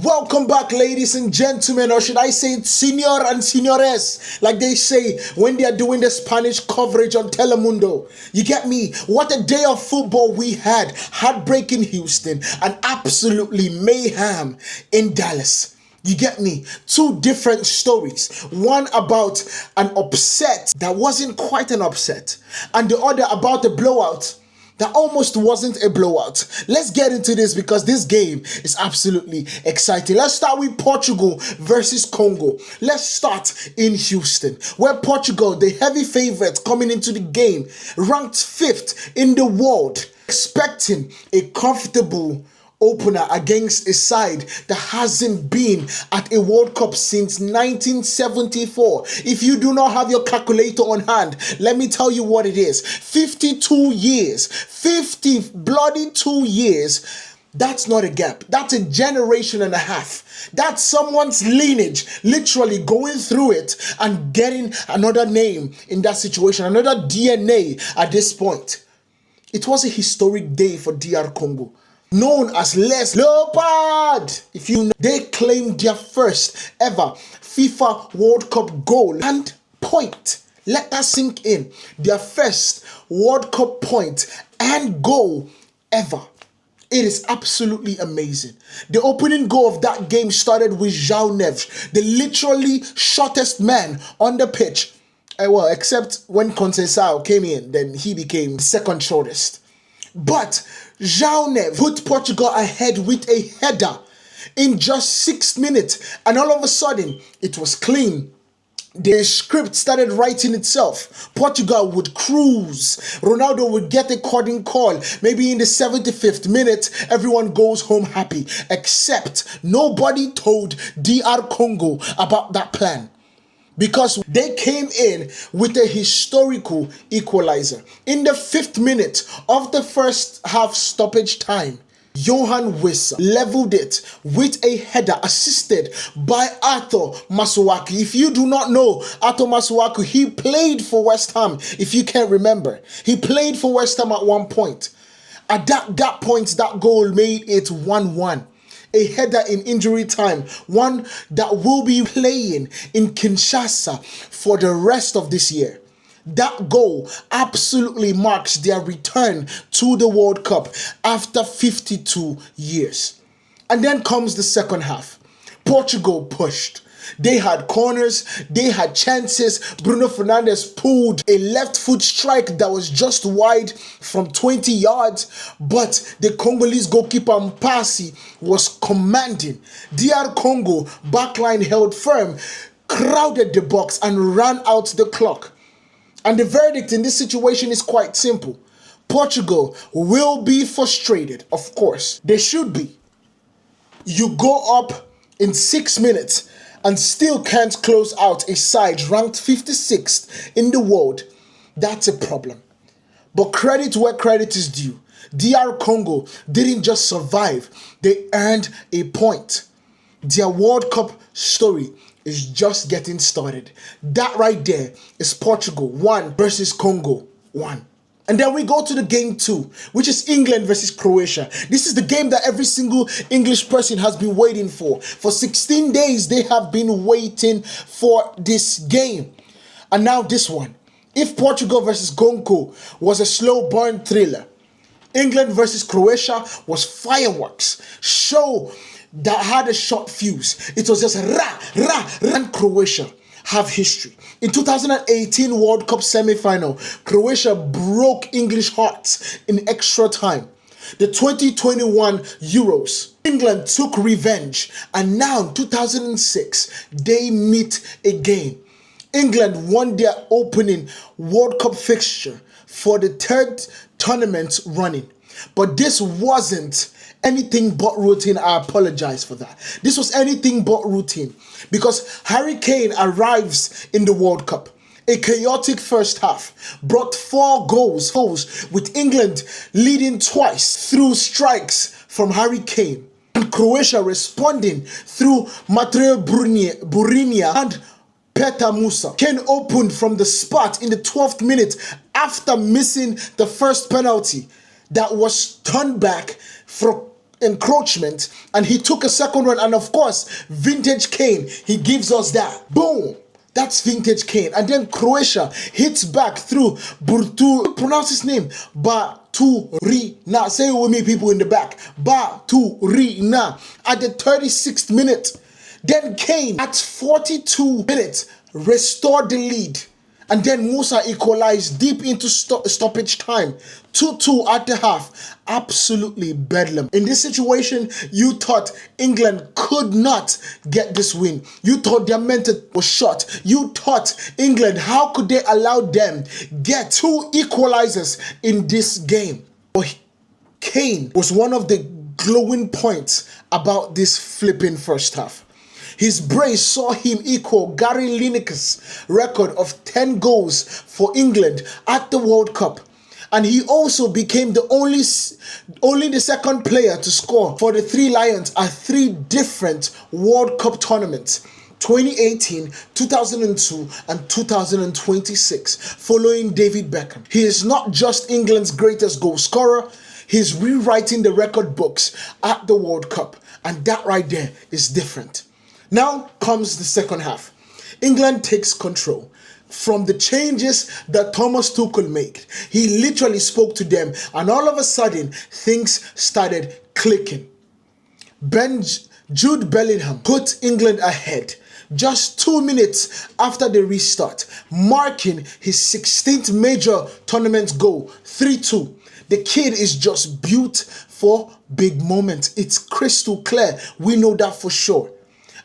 Welcome back, ladies and gentlemen, or should I say senor and senores, like they say when they are doing the Spanish coverage on Telemundo. You get me? What a day of football we had. Heartbreak in Houston and absolutely mayhem in Dallas. You get me? Two different stories. One about an upset that wasn't quite an upset, and the other about a blowout that almost wasn't a blowout. Let's get into this because this game is absolutely exciting. Let's start with Portugal versus Congo. Let's start in Houston, where Portugal, the heavy favorites coming into the game, ranked 5th in the world, expecting a comfortable opener against a side that hasn't been at a World Cup since 1974. If you do not have your calculator on hand, let me tell you what it is. 52 years. 50 bloody 2 years. That's not a gap. That's a generation and a half. That's someone's lineage literally going through it and getting another name in that situation, another DNA at this point. It was a historic day for DR Congo, known as Les Leopards. If you know, they claimed their first ever FIFA World Cup goal and point. Let that sink in. Their first World Cup point and goal ever. It is absolutely amazing. The opening goal of that game started with João Neves, the literally shortest man on the pitch. Well, except when Conceição came in, then he became second shortest. But João Neves put Portugal ahead with a header in just 6 minutes, and all of a sudden it was clean. The script started writing itself. Portugal would cruise. Ronaldo would get a calling call. Maybe in the 75th minute, everyone goes home happy. Except nobody told DR Congo about that plan, because they came in with a historical equalizer. In the 5th minute of the first half stoppage time, Yoane Wissa leveled it with a header assisted by Arthur Masuaku. If you do not know Arthur Masuaku, he played for West Ham. If you can't remember, he played for West Ham at one point. At that point, that goal made it 1-1. A header in injury time, one that will be playing in Kinshasa for the rest of this year. That goal absolutely marks their return to the World Cup after 52 years. And then comes the second half. Portugal pushed. They had corners, they had chances. Bruno Fernandes pulled a left foot strike that was just wide from 20 yards, but the Congolese goalkeeper Mpasi was commanding. DR Congo backline held firm, crowded the box and ran out the clock. And the verdict in this situation is quite simple. Portugal will be frustrated, of course. They should be. You go up in 6 minutes and still can't close out a side ranked 56th in the world. That's a problem. But credit where credit is due. DR Congo didn't just survive, they earned a point. Their World Cup story is just getting started. That right there is Portugal 1 versus Congo 1. And then we go to the game 2, which is England versus Croatia. This is the game that every single English person has been waiting for. For 16 days, they have been waiting for this game. And now this one. If Portugal versus Congo was a slow burn thriller, England versus Croatia was fireworks. Show that had a short fuse. It was just rah. And Croatia have history. In 2018 World Cup semi-final, Croatia broke English hearts in extra time. The 2021 Euros, England took revenge, and now in 2006, they meet again. England won their opening World Cup fixture for the 3rd tournament running. But this wasn't anything but routine. I apologize for that. This was anything but routine because Harry Kane arrives in the World Cup. A chaotic first half brought 4 goals with England leading twice through strikes from Harry Kane, and Croatia responding through Mateo Burinia and Petar Musa. Kane opened from the spot in the 12th minute after missing the first penalty that was turned back for encroachment, and he took a second one, and of course, vintage Kane, he gives us that. Boom! That's vintage Kane. And then Croatia hits back through Burtu. Pronounce his name. Baturina. Say it with me, people in the back. Baturina. At the 36th minute. Then Kane at 42 minutes restored the lead. And then Musa equalized deep into stoppage time. 2-2 at the half. Absolutely bedlam. In this situation, you thought England could not get this win. You thought their mental was shot. You thought England, how could they allow them get 2 equalizers in this game? But Kane was one of the glowing points about this flipping first half. His brace saw him equal Gary Lineker's record of 10 goals for England at the World Cup. And he also became the only the second player to score for the Three Lions at 3 different World Cup tournaments. 2018, 2002, and 2026, following David Beckham. He is not just England's greatest goal scorer, he's rewriting the record books at the World Cup. And that right there is different. Now comes the second half. England takes control. From the changes that Thomas Tuchel made, he literally spoke to them, and all of a sudden, things started clicking. Jude Bellingham put England ahead just 2 minutes after the restart, marking his 16th major tournament goal, 3-2. The kid is just built for big moments. It's crystal clear. We know that for sure.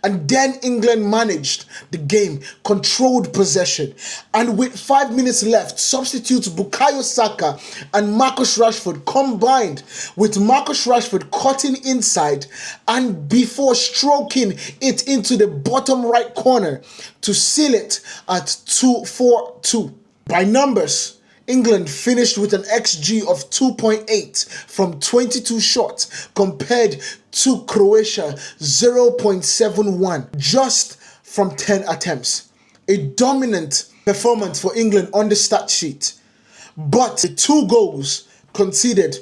And then England managed the game, controlled possession. And with 5 minutes left, substitutes Bukayo Saka and Marcus Rashford combined, with Marcus Rashford cutting inside and before stroking it into the bottom right corner to seal it at 2-4-2. By numbers, England finished with an XG of 2.8 from 22 shots compared to Croatia 0.71 just from 10 attempts. A dominant performance for England on the stat sheet. But the 2 goals conceded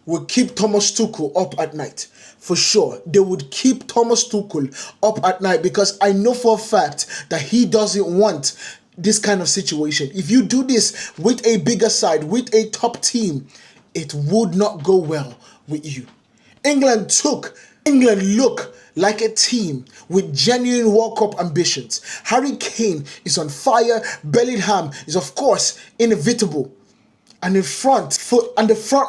will keep Thomas Tuchel up at night. For sure, they would keep Thomas Tuchel up at night, because I know for a fact that he doesn't want this kind of situation. If you do this with a bigger side, with a top team, it would not go well with you. England look like a team with genuine World Cup ambitions. Harry Kane is on fire. Bellingham is, of course, inevitable. And the front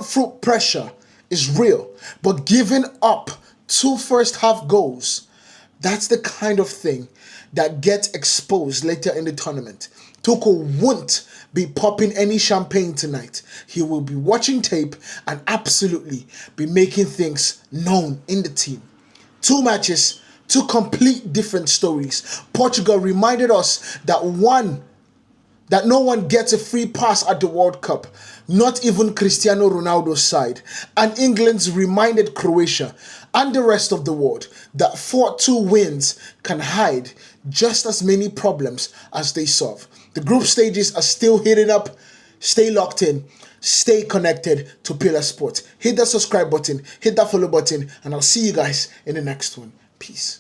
foot pressure is real. But giving up 2 first half goals, that's the kind of thing that gets exposed later in the tournament. Tuchel won't be popping any champagne tonight. He will be watching tape and absolutely be making things known in the team. 2 matches, 2 complete different stories. Portugal reminded us that no one gets a free pass at the World Cup, not even Cristiano Ronaldo's side. And England's reminded Croatia and the rest of the world that 4-2 wins can hide just as many problems as they solve. The group stages are still heating up. Stay locked in. Stay connected to Pillar Sport. Hit that subscribe button, hit that follow button, and I'll see you guys in the next one. Peace.